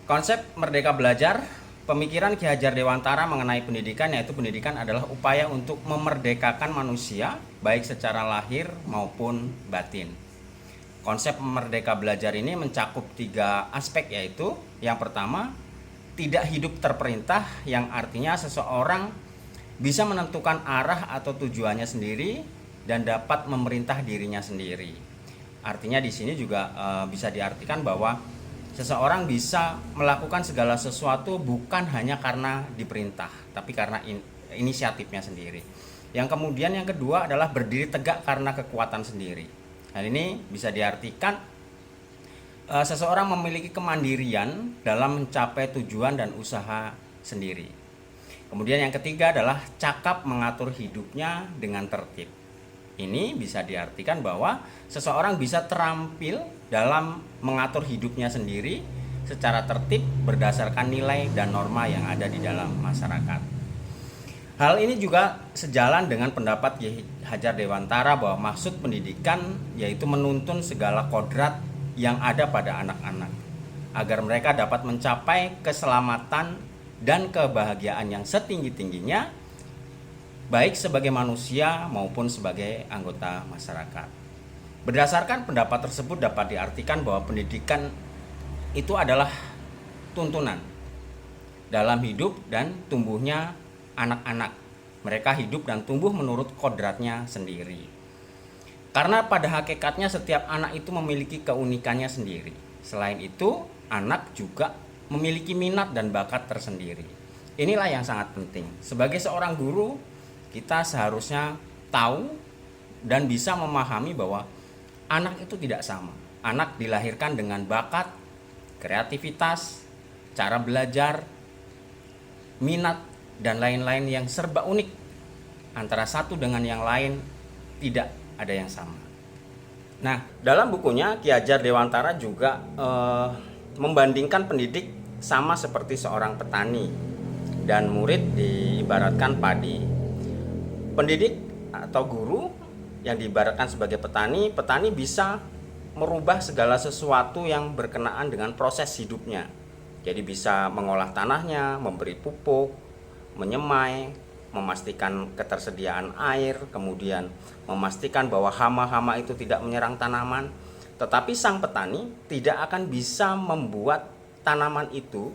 Konsep Merdeka Belajar, pemikiran Ki Hajar Dewantara mengenai pendidikan, yaitu pendidikan adalah upaya untuk memerdekakan manusia baik secara lahir maupun batin. Konsep Merdeka Belajar ini mencakup 3 aspek, yaitu yang pertama, tidak hidup terperintah, yang artinya seseorang bisa menentukan arah atau tujuannya sendiri dan dapat memerintah dirinya sendiri. Artinya di sini juga bisa diartikan bahwa seseorang bisa melakukan segala sesuatu bukan hanya karena diperintah, tapi karena inisiatifnya sendiri. Yang kemudian yang kedua adalah berdiri tegak karena kekuatan sendiri. Hal ini bisa diartikan seseorang memiliki kemandirian dalam mencapai tujuan dan usaha sendiri. Kemudian yang ketiga adalah cakap mengatur hidupnya dengan tertib. Ini bisa diartikan bahwa seseorang bisa terampil dalam mengatur hidupnya sendiri secara tertib berdasarkan nilai dan norma yang ada di dalam masyarakat. Hal ini juga sejalan dengan pendapat Ki Hajar Dewantara bahwa maksud pendidikan yaitu menuntun segala kodrat yang ada pada anak-anak agar mereka dapat mencapai keselamatan dan kebahagiaan yang setinggi-tingginya baik sebagai manusia maupun sebagai anggota masyarakat. Berdasarkan pendapat tersebut dapat diartikan bahwa pendidikan itu adalah tuntunan dalam hidup dan tumbuhnya anak-anak. Mereka hidup dan tumbuh menurut kodratnya sendiri. Karena pada hakikatnya setiap anak itu memiliki keunikannya sendiri. Selain itu, anak juga memiliki minat dan bakat tersendiri. Inilah yang sangat penting. Sebagai seorang guru, kita seharusnya tahu dan bisa memahami bahwa anak itu tidak sama. Anak dilahirkan dengan bakat, kreativitas, cara belajar, minat, dan lain-lain yang serba unik. Antara satu dengan yang lain tidak ada yang sama. Nah, dalam bukunya Ki Hajar Dewantara juga membandingkan pendidik sama seperti seorang petani dan murid diibaratkan padi. Pendidik atau guru yang diibaratkan sebagai petani, petani bisa merubah segala sesuatu yang berkenaan dengan proses hidupnya. Jadi bisa mengolah tanahnya, memberi pupuk, menyemai, memastikan ketersediaan air, kemudian memastikan bahwa hama-hama itu tidak menyerang tanaman. Tetapi sang petani tidak akan bisa membuat tanaman itu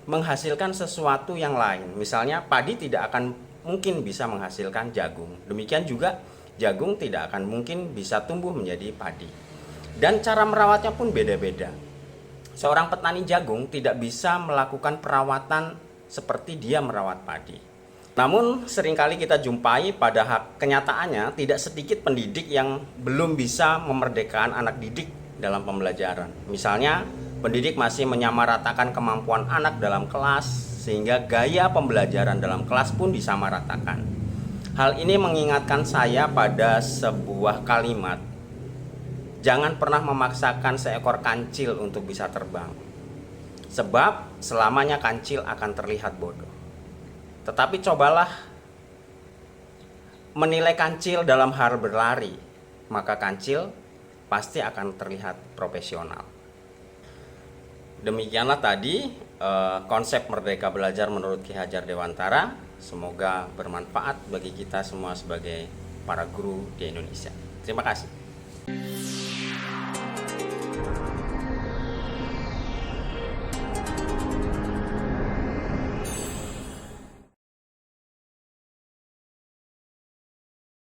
menghasilkan sesuatu yang lain. Misalnya padi tidak akan mungkin bisa menghasilkan jagung. Demikian juga jagung tidak akan mungkin bisa tumbuh menjadi padi. Dan cara merawatnya pun beda-beda. Seorang petani jagung tidak bisa melakukan perawatan seperti dia merawat padi. Namun seringkali kita jumpai pada kenyataannya tidak sedikit pendidik yang belum bisa memerdekakan anak didik dalam pembelajaran. Misalnya pendidik masih menyamaratakan kemampuan anak dalam kelas sehingga gaya pembelajaran dalam kelas pun disamaratakan. Hal ini mengingatkan saya pada sebuah kalimat, jangan pernah memaksakan seekor kancil untuk bisa terbang, sebab selamanya kancil akan terlihat bodoh. Tetapi cobalah menilai kancil dalam hal berlari, maka kancil pasti akan terlihat profesional. Demikianlah tadi konsep Merdeka Belajar menurut Ki Hajar Dewantara. Semoga bermanfaat bagi kita semua sebagai para guru di Indonesia. Terima kasih.